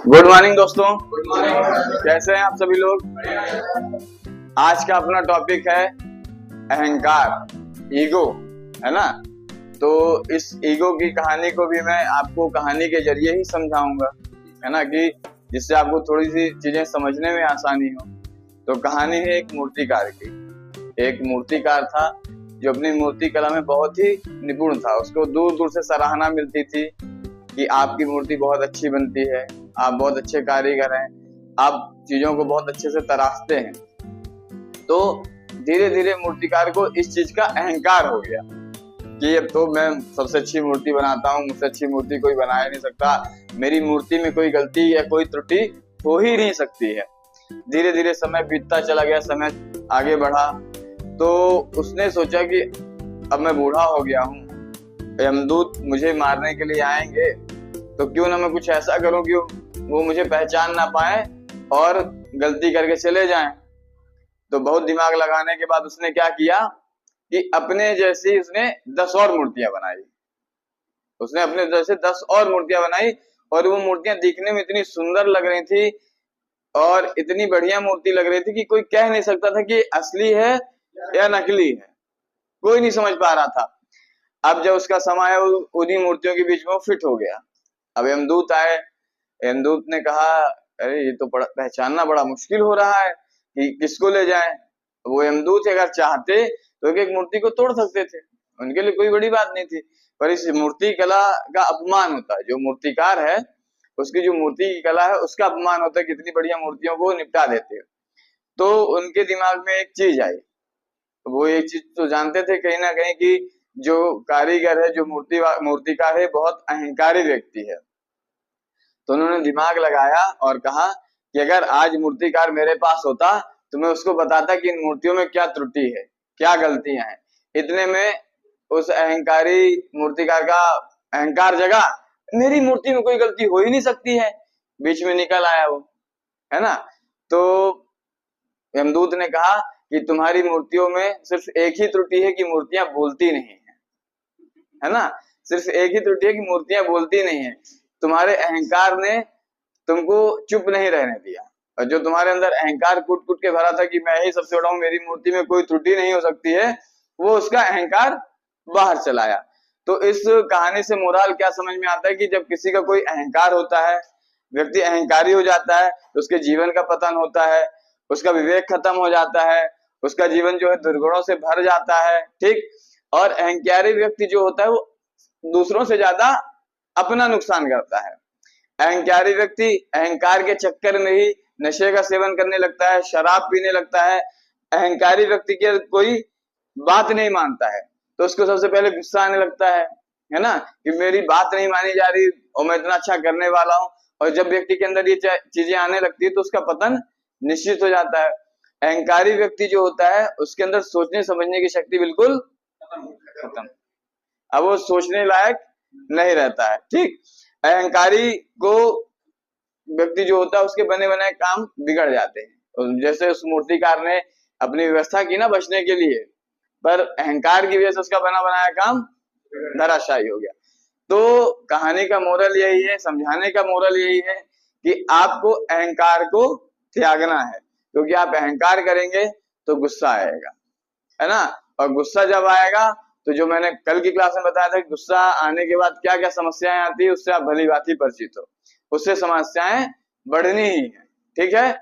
Good morning दोस्तों। Good morning. कैसे हैं आप सभी लोग? आज का अपना टॉपिक है अहंकार, ईगो, है ना। तो इस ईगो की कहानी को भी मैं आपको कहानी के जरिए ही समझाऊंगा, है ना, कि जिससे आपको थोड़ी सी चीजें समझने में आसानी हो। तो कहानी है एक मूर्तिकार की। एक मूर्तिकार था जो अपनी मूर्ति कला में बहुत ही निपुण था। उसको दूर दूर से सराहना मिलती थी कि आपकी मूर्ति बहुत अच्छी बनती है, आप बहुत अच्छे कारीगर हैं, आप चीजों को बहुत अच्छे से तराशते हैं। तो धीरे धीरे मूर्तिकार को इस चीज का अहंकार हो गया कि अब तो मैं सबसे अच्छी मूर्ति बनाता हूँ, मुझसे अच्छी मूर्ति कोई बना ही नहीं सकता, मेरी मूर्ति में कोई गलती या कोई त्रुटि हो ही नहीं सकती है। धीरे धीरे समय बीतता चला गया, समय आगे बढ़ा। तो उसने सोचा कि अब मैं बूढ़ा हो गया हूँ, यमदूत मुझे मारने के लिए आएंगे, तो क्यों ना मैं कुछ ऐसा करूं कि वो मुझे पहचान ना पाए और गलती करके चले जाएं। तो बहुत दिमाग लगाने के बाद उसने क्या किया कि अपने जैसी उसने 10 और मूर्तियां बनाई। उसने अपने जैसे 10 और मूर्तियां बनाई और वो मूर्तियां दिखने में इतनी सुंदर लग रही थी और इतनी बढ़िया मूर्ति लग रही थी कि कोई कह नहीं सकता था कि असली है या नकली है, कोई नहीं समझ पा रहा था। अब जब उसका समय है, उन्हीं मूर्तियों के बीच में वो फिट हो गया। अब यमदूत आए। यमदूत ने कहा, अरे ये तो पहचानना बड़ा मुश्किल हो रहा है कि किसको ले जाएं। वो यमदूत अगर चाहते तो एक मूर्ति को तोड़ सकते थे, उनके लिए कोई बड़ी बात नहीं थी। पर इस मूर्ति कला का अपमान होता है, जो मूर्तिकार है उसकी जो मूर्ति की कला है उसका अपमान होता है, कितनी बढ़िया मूर्तियों को निपटा देते हैं। तो उनके दिमाग में एक चीज आई। वो एक चीज तो जानते थे कहीं ना कहीं कि जो कारीगर है, जो मूर्तिकार है, बहुत अहंकारी व्यक्ति है। तो उन्होंने दिमाग लगाया और कहा कि अगर आज मूर्तिकार मेरे पास होता तो मैं उसको बताता कि इन मूर्तियों में क्या त्रुटि है, क्या गलतियां हैं। इतने में उस अहंकारी मूर्तिकार का अहंकार जगा, मेरी मूर्ति में कोई गलती हो ही नहीं सकती है। बीच में निकल आया वो, है ना। तो यमदूत ने कहा कि तुम्हारी मूर्तियों में सिर्फ एक ही त्रुटि है कि मूर्तियां बोलती नहीं है ना। सिर्फ एक ही त्रुटि है कि मूर्तियां बोलती नहीं है। तुम्हारे अहंकार ने तुमको चुप नहीं रहने दिया, और जो तुम्हारे अंदर अहंकार कूट कूट के भरा था कि मैं ही सबसे बड़ा हूं, मेरी मूर्ति में कोई त्रुटि नहीं हो सकती है, वो उसका अहंकार बाहर चलाया। तो इस कहानी से मोरल क्या समझ में आता है कि जब किसी का कोई अहंकार होता है, व्यक्ति अहंकारी हो जाता है, तो उसके जीवन का पतन होता है, उसका विवेक खत्म हो जाता है, उसका जीवन जो है दुर्गुणों से भर जाता है। ठीक। और अहंकारी व्यक्ति जो होता है वो दूसरों से ज्यादा अपना नुकसान करता है। अहंकारी व्यक्ति अहंकार के चक्कर में ही नशे का सेवन करने लगता है, शराब पीने लगता है। अहंकारी व्यक्ति की कोई बात नहीं मानता है तो उसको सबसे पहले गुस्सा आने लगता है ना, कि मेरी बात नहीं मानी जा रही और मैं इतना अच्छा करने वाला हूं। और जब व्यक्ति के अंदर ये चीजें आने लगती है तो उसका पतन निश्चित हो जाता है। अहंकारी व्यक्ति जो होता है उसके अंदर सोचने समझने की शक्ति बिल्कुल खत्म, अब वो सोचने लायक नहीं रहता है। ठीक। अहंकारी को व्यक्ति जो होता है उसके बने बनाए काम बिगड़ जाते हैं। जैसे उस मूर्तिकार ने अपनी व्यवस्था की ना बचने के लिए, पर अहंकार की वजह से उसका बना बनाया काम धराशायी हो गया। तो कहानी का मोरल यही है, समझाने का मोरल यही है कि आपको अहंकार को त्यागना है, क्योंकि आप अहंकार करेंगे तो गुस्सा आएगा, है ना। और गुस्सा जब आएगा तो जो मैंने कल की क्लास में बताया था कि गुस्सा आने के बाद क्या क्या समस्याएं आती है, उससे आप भली भांति परिचित हो, उससे समस्याएं बढ़नी ही है। ठीक है।